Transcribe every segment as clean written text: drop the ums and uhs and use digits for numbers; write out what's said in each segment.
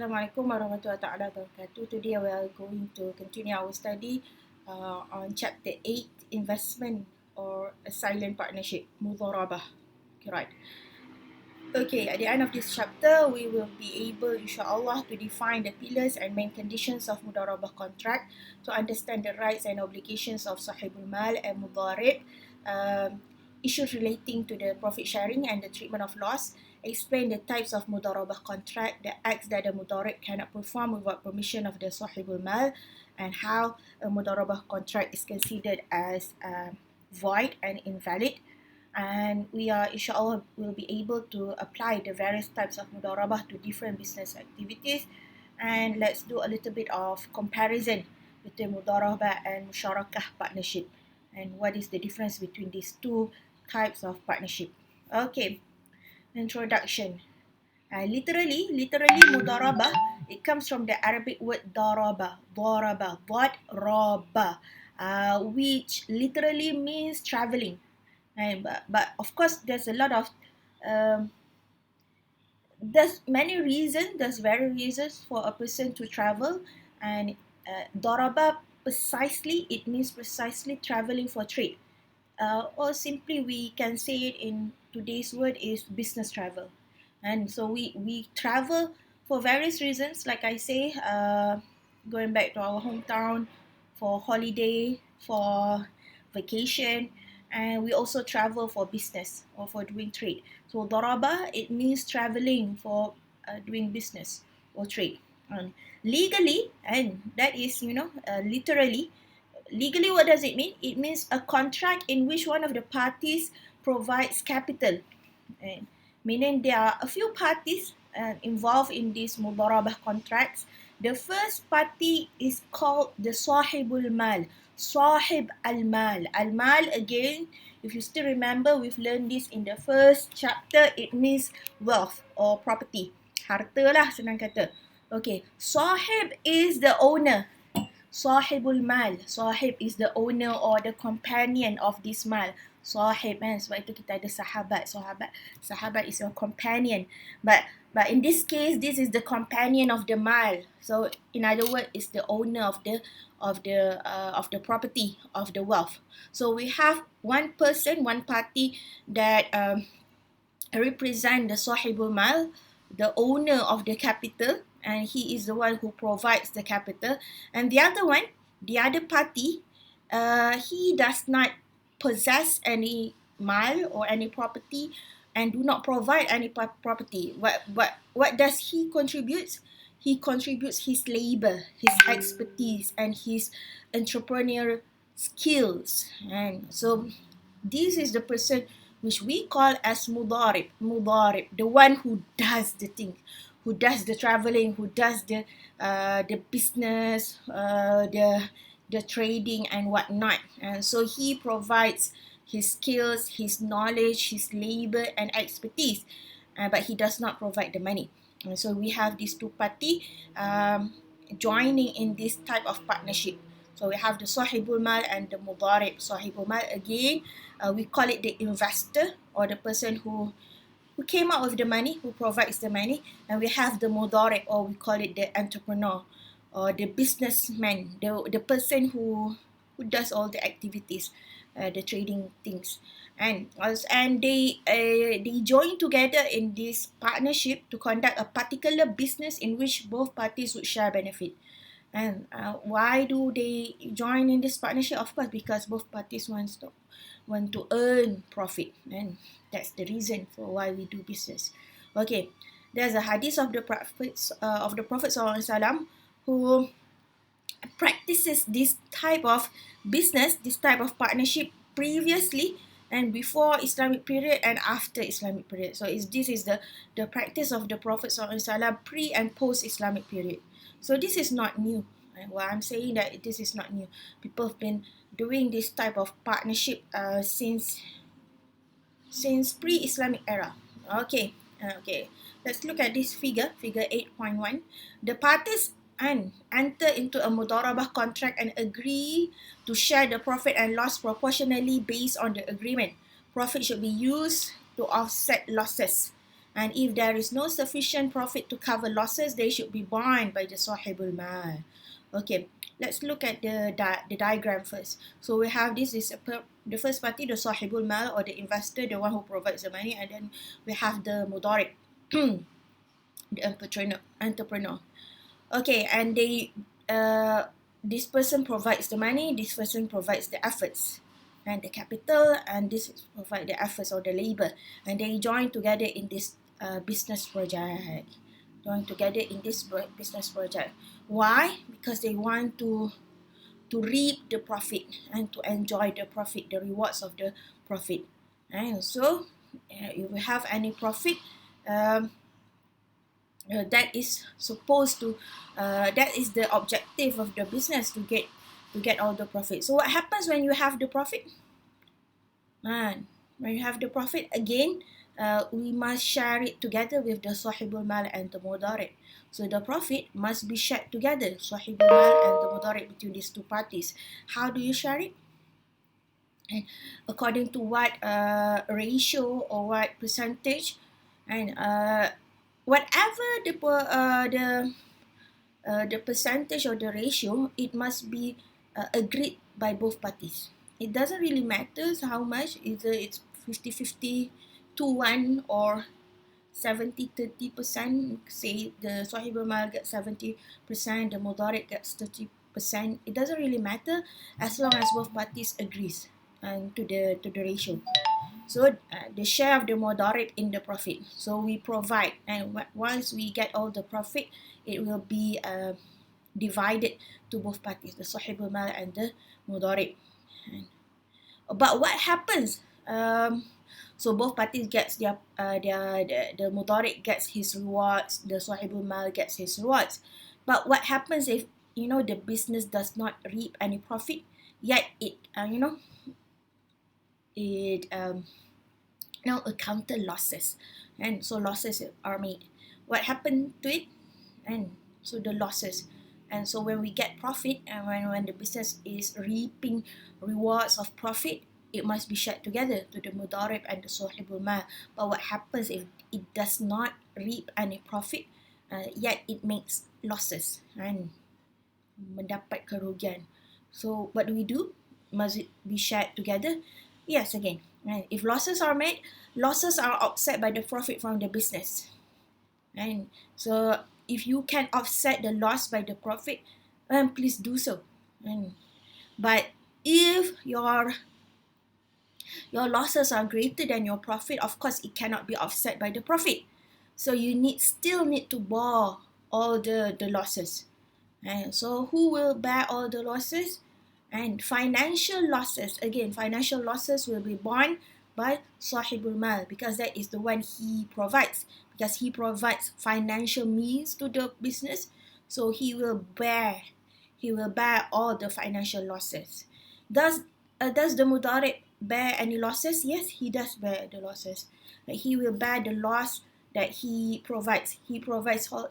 Assalamualaikum warahmatullahi wabarakatuh. Today we are going to continue our study on chapter 8, investment or a silent partnership, mudharabah. Okay, right. Okay, at the end of this chapter, we will be able, insyaAllah, to define the pillars and main conditions of mudharabah contract, to understand the rights and obligations of sahibul mal and mudharib, issues relating to the profit sharing and the treatment of loss, explain the types of mudharabah contract, the acts that the mudharib cannot perform without permission of the sahibul mal, and how a mudharabah contract is considered as void and invalid. And we are insyaAllah will be able to apply the various types of mudharabah to different business activities. And let's do a little bit of comparison between mudharabah and musyarakah partnership, and what is the difference between these two types of partnership. Okay, introduction. Literally mudharabah, it comes from the Arabic word daraba, which literally means traveling. And but of course there's a lot of there's various reasons for a person to travel. And daraba, precisely, it means precisely traveling for trade, or simply we can say it in today's word is business travel. And so we travel for various reasons, like I say, going back to our hometown for holiday, for vacation, and we also travel for business or for doing trade. So daraba, it means traveling for doing business or trade. Legally, and that is, literally, legally, what does it mean? It means a contract in which one of the parties provides capital. And meaning there are a few parties involved in these mudharabah contracts. The first party is called the sahibul mal, sahib al-mal. Al-mal, again, if you still remember, we've learned this in the first chapter. It means wealth or property. Harta lah, senang kata. Okay, sahib is the owner. Sahibul mal. Sahib is the owner or the companion of this mal. Sahib, sebab itu kita ada sahabat. Sahabat is your companion. But in this case, this is the companion of the mal. So in other words, it's the owner of the property, of the wealth. So we have one person, one party that represent the sahibul mal, the owner of the capital, and he is the one who provides the capital. And the other one, the other party, he does not possess any mal or any property and do not provide any property. What does he contribute? He contributes his labor, his expertise, and his entrepreneurial skills. And so this is the person which we call as mudharib, the one who does the thing, who does the traveling, who does the business, the trading and whatnot. And so he provides his skills, his knowledge, his labor and expertise, but he does not provide the money. And so we have these two parties joining in this type of partnership. So we have the sahibul mal and the mudharib. Sahibul mal, again, we call it the investor or the person who came out with the money, who provides the money. And we have the mudharib, or we call it the entrepreneur or the businessman, the person who does all the activities, the trading things. And they join together in this partnership to conduct a particular business in which both parties would share benefit. And why do they join in this partnership? Of course, because both parties want to earn profit, and that's the reason for why we do business. Okay, there's a hadith of the Prophet ﷺ who practices this type of business, this type of partnership previously and before Islamic period and after Islamic period. So this is the practice of the Prophet ﷺ pre and post Islamic period. So this is not new. Well, I'm saying that this is not new. People have been doing this type of partnership since pre-Islamic era. Okay. Let's look at this figure 8.1. The parties enter into a mudharabah contract and agree to share the profit and loss proportionally based on the agreement. Profit should be used to offset losses. And if there is no sufficient profit to cover losses, they should be borne by the sahibul mal. Okay, let's look at the diagram first. So we have this is the first party, the sahibul mal, or the investor, the one who provides the money, and then we have the mudarib, the entrepreneur. Okay, and this person provides the money, this person provides the efforts and the capital, and this provide the efforts or the labor, and they join together in this business project. Join together in this business project. Why? Because they want to reap the profit and to enjoy the profit, the rewards of the profit. And so, if we have any profit, that is supposed to that is the objective of the business, to get all the profit. So what happens when you have the profit? And when you have the profit again, we must share it together with the sahibul mal and the mudarib. So the profit must be shared together, sahibul mal and the mudarib, between these two parties. How do you share it? And according to what ratio or what percentage, and whatever the percentage or the ratio, it must be agreed by both parties. It doesn't really matter how much, either it's 50-50 to 1 or 70-30%. Say the sahibul mal gets 70%, the mudarib gets 30%. It doesn't really matter as long as both parties agrees to the ratio. So the share of the mudarib in the profit. So we provide, and once we get all the profit, it will be divided to both parties, the sahibul mal and the mudarib. But what happens? So both parties gets the mudarib gets his rewards, the sahibul mal gets his rewards. But what happens if the business does not reap any profit, yet it it accounted losses, and so losses are made. What happened to it? And so the losses. And so when we get profit, and when the business is reaping rewards of profit, it must be shared together to the mudarib and the sahibul mal. But what happens if it does not reap any profit, yet it makes losses and mendapat kerugian? So what do we do? Must it be shared together? Yes, again. Right? If losses are made, losses are offset by the profit from the business. And so if you can offset the loss by the profit, please do so. But if your losses are greater than your profit, of course it cannot be offset by the profit. So you still need to bear all the losses. And so who will bear all the losses? And financial losses, again, financial losses will be borne by sahibul mal, because that is the one he provides. Because he provides financial means to the business, so he will bear all the financial losses. Does the mudarib bear any losses? Yes, he does bear the losses. He will bear the loss that he provides. He provides all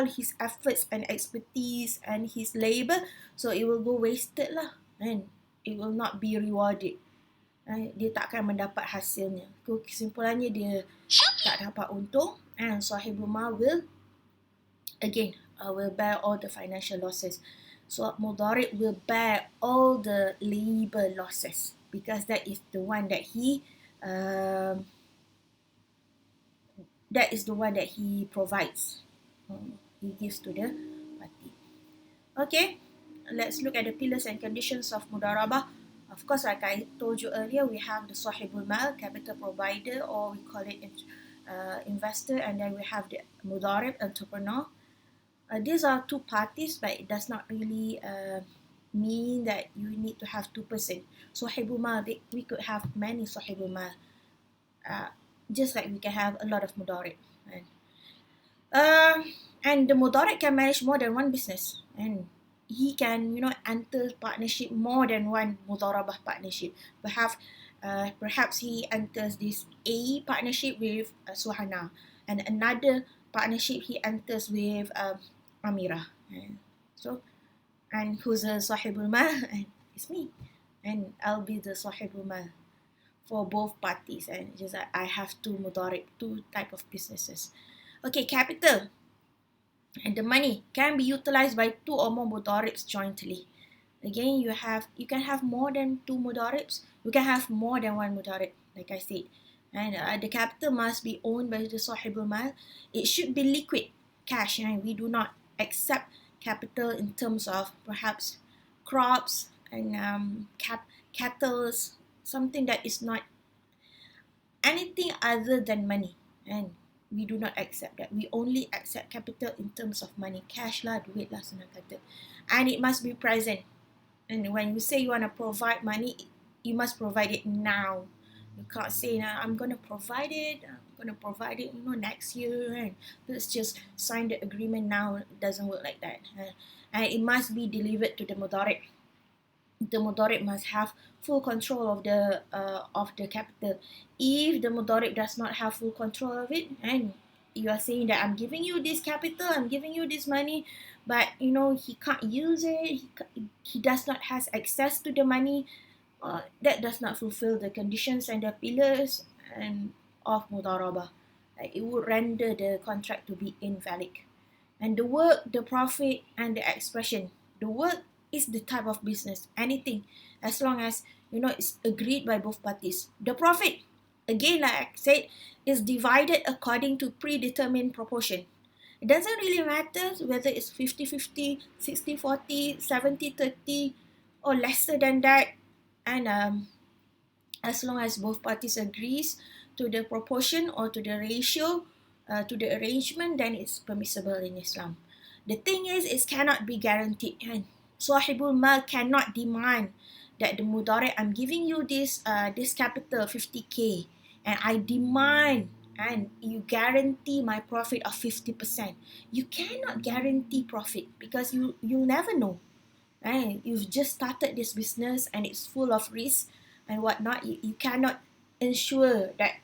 his efforts and expertise and his labor, so it will go wasted lah, and it will not be rewarded. Dia tak akan mendapat hasilnya. Kesimpulannya, dia tak dapat untung, and sahibul mal will bear all the financial losses. So mudarib will bear all the labor losses, because that is the one that he provides. He gives to the party. Okay, let's look at the pillars and conditions of mudarabah. Of course, like I told you earlier, we have the sahibul mal, capital provider, or we call it investor, and then we have the mudarib, entrepreneur. These are two parties, but it does not really mean that you need to have 2%. Sahibul mal, we could have many sahibul mal, just like we can have a lot of mudarib. And the mudarib can manage more than one business, and he can enter partnership more than one mudarabah partnership. Perhaps he enters this A partnership with Suhana, and another partnership he enters with Amira. And who's a sahibul mal? It's me, and I'll be the sahibul mal for both parties, and just I have two mudarib, two type of businesses. Okay, capital and the money can be utilized by two or more mudaribs jointly. Again, you can have more than two mudaribs. You can have more than one mudarib, like I said. And the capital must be owned by the sahibul mal. It should be liquid cash, and we do not accept capital in terms of perhaps crops and cattle, something that is not anything other than money. And we do not accept that. We only accept capital in terms of money, cash lah, duit lah senang kata. And it must be present. And when you say you want to provide money, you must provide it now. You can't say, nah, I'm going to provide it, next year. And let's just sign the agreement now. It doesn't work like that. And it must be delivered to the mudarib. The mudarib must have full control of the capital. If the mudarib does not have full control of it, and you are saying that I'm giving you this capital, I'm giving you this money, but he can't use it, he does not has access to the money, that does not fulfill the conditions and the pillars and of mudarabah. It would render the contract to be invalid. And the work, the profit, and the expression. The work is the type of business, anything, as long as it's agreed by both parties. The profit, again, like I said, is divided according to predetermined proportion. It doesn't really matter whether it's 50-50, 60-40, 70-30, or lesser than that. And as long as both parties agrees to the proportion or to the ratio, to the arrangement, then it's permissible in Islam. The thing is, it cannot be guaranteed. And Sahibul Mal cannot demand that the mudarib, I'm giving you this capital 50k, and I demand and you guarantee my profit of 50%. You cannot guarantee profit because you'll never know. Right? You've just started this business and it's full of risk and whatnot. You cannot ensure that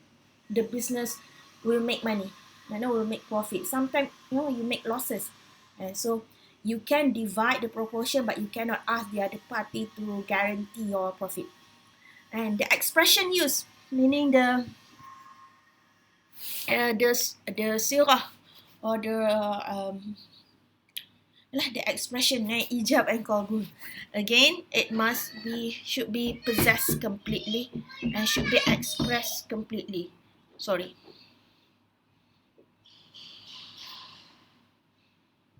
the business will make money, will make profit. Sometimes you make losses, and so you can divide the proportion, but you cannot ask the other party to guarantee your profit. And the expression used, meaning the sirah or the expression ijab and qabul. Again, should be possessed completely and should be expressed completely. Sorry.